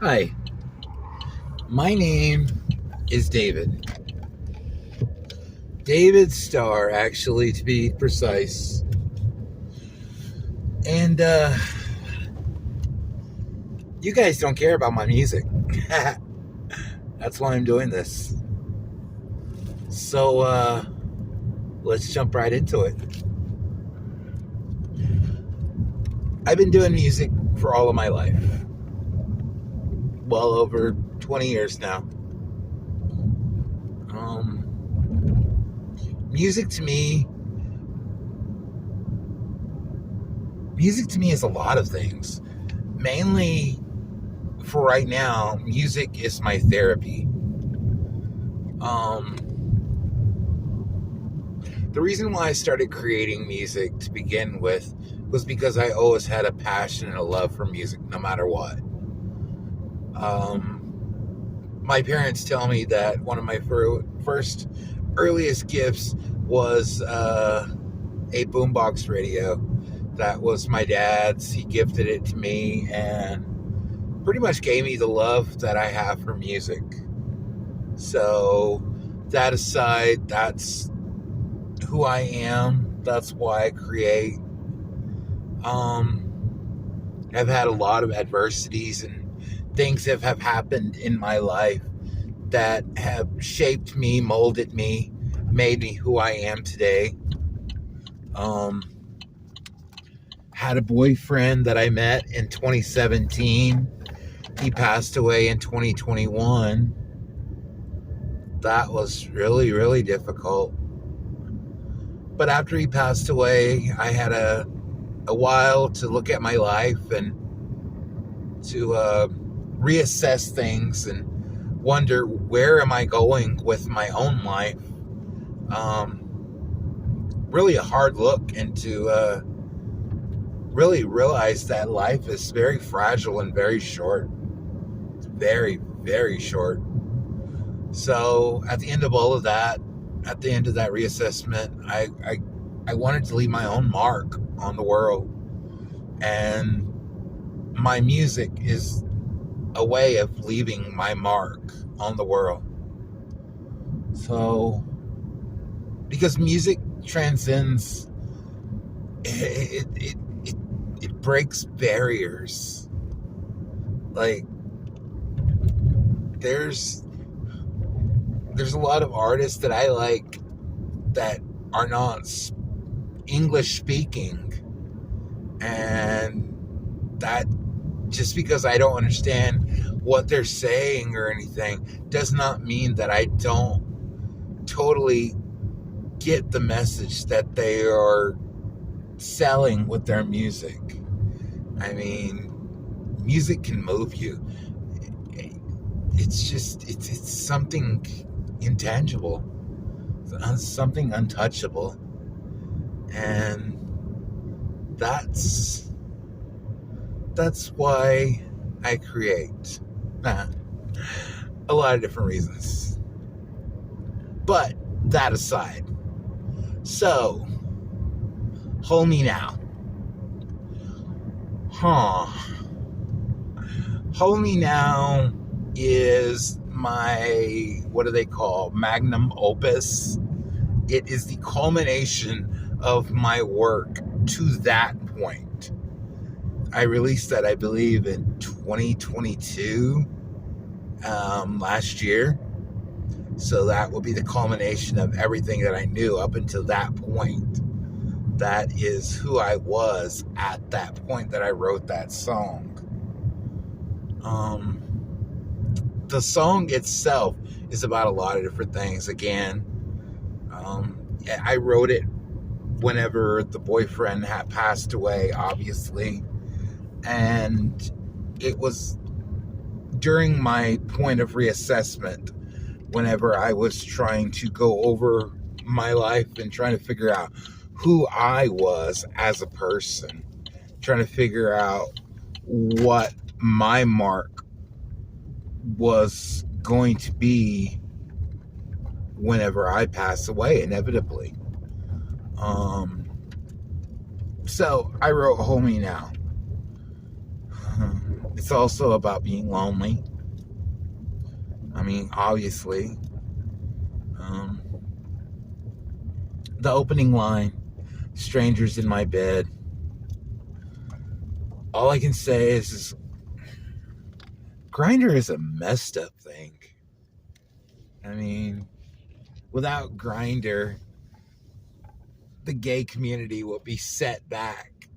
Hi, my name is David. David Starr, actually, to be precise. And you guys don't care about my music. That's why I'm doing this. So let's jump right into it. I've been doing music for all of my life. Well over 20 years now. Music to me is a lot of things. Mainly for right now, music is my therapy. The reason why I started creating music to begin with was because I always had a passion and a love for music, no matter what. My parents tell me that one of my first earliest gifts was a boombox radio. That was my dad's. He gifted it to me and pretty much gave me the love that I have for music. So that aside, that's who I am. That's why I create. I've had a lot of adversities and things that have happened in my life that have shaped me, molded me, made me who I am today. Had a boyfriend that I met in 2017. He passed away in 2021. That was really, really difficult. But after he passed away, I had a while to look at my life and to reassess things and wonder, where am I going with my own life? Really a hard look into really realize that life is very fragile and very short. It's very, very short. So at the end of all of that, at the end of that reassessment, I wanted to leave my own mark on the world. And my music is a way of leaving my mark on the world. So, because music transcends, it breaks barriers. Like, there's a lot of artists that I like that are not English speaking, and that just because I don't understand what they're saying or anything does not mean that I don't totally get the message that they are selling with their music. I mean, music can move you. It's just, it's something intangible, something untouchable. And that's why I create. A lot of different reasons. But that aside, so Hold Me Now. Hold Me Now is my, what do they call, magnum opus. It is the culmination of my work to that point. I released that, I believe, in 2022, last year. So that will be the culmination of everything that I knew up until that point. That is who I was at that point that I wrote that song. The song itself is about a lot of different things. Again, I wrote it whenever the boyfriend had passed away, obviously. And it was during my point of reassessment, whenever I was trying to go over my life and trying to figure out who I was as a person, trying to figure out what my mark was going to be whenever I pass away, inevitably. So I wrote Hold Me Now. It's also about being lonely. I mean, obviously. Um, the opening line, strangers in my bed. All I can say is Grindr is a messed up thing. I mean, without Grindr, the gay community will be set back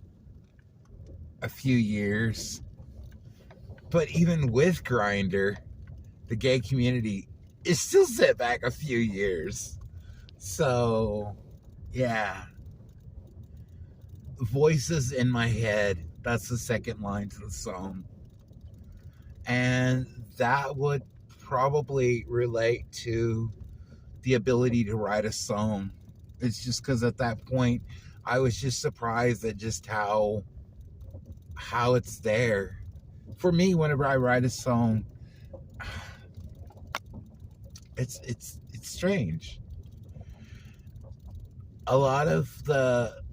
a few years. But even with Grindr, the gay community is still set back a few years. So, yeah. Voices in my head. That's the second line to the song. And that would probably relate to the ability to write a song. It's just because at that point, I was just surprised at just how it's there. For me, whenever I write a song, it's strange. A lot of the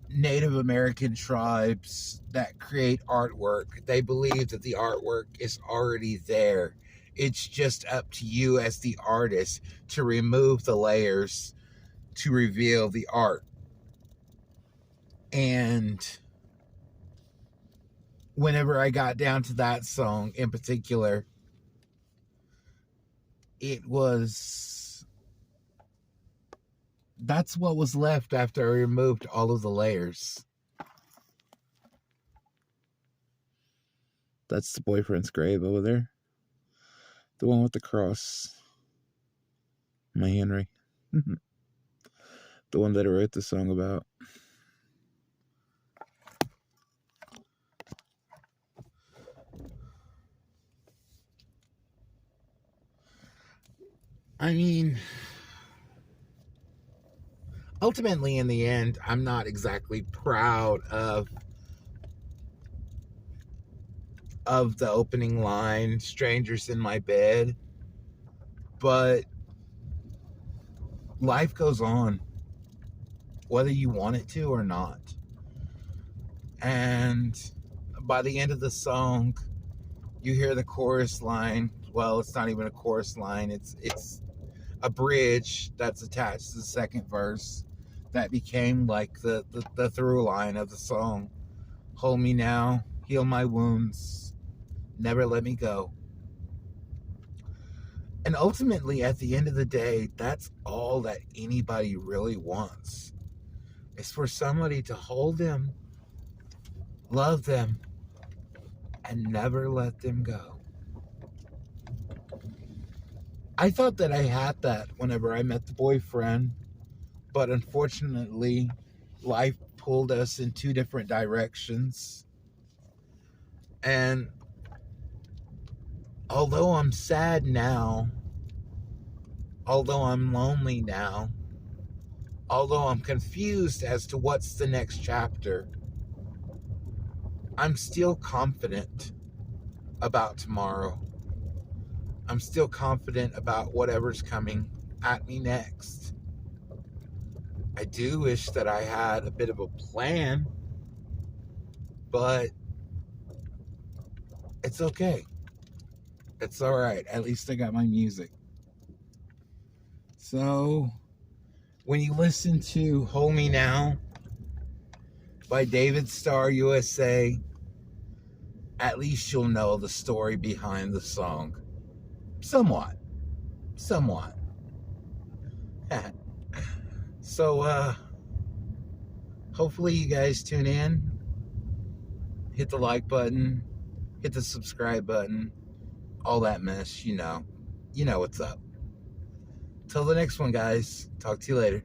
Native American tribes that create artwork, they believe that the artwork is already there. It's just up to you as the artist to remove the layers to reveal the art. And whenever I got down to that song in particular, that's what was left after I removed all of the layers. That's the boyfriend's grave over there. The one with the cross. My Henry. The one that I wrote the song about. I mean, ultimately, in the end, I'm not exactly proud of the opening line, strangers in my bed, but life goes on, whether you want it to or not. And by the end of the song, you hear the chorus line. Well, it's not even a chorus line. It's a bridge that's attached to the second verse that became like the through line of the song. Hold me now, heal my wounds, never let me go. And ultimately, at the end of the day, that's all that anybody really wants. Is for somebody to hold them, love them, and never let them go. I thought that I had that whenever I met the boyfriend, but unfortunately, life pulled us in two different directions. And although I'm sad now, although I'm lonely now, although I'm confused as to what's the next chapter, I'm still confident about tomorrow. I'm still confident about whatever's coming at me next. I do wish that I had a bit of a plan, but it's okay. It's all right. At least I got my music. So, when you listen to Hold Me Now by DavidStarrUSA, at least you'll know the story behind the song. Somewhat. So, hopefully you guys tune in. Hit the like button. Hit the subscribe button. All that mess, you know. You know what's up. Till the next one, guys. Talk to you later.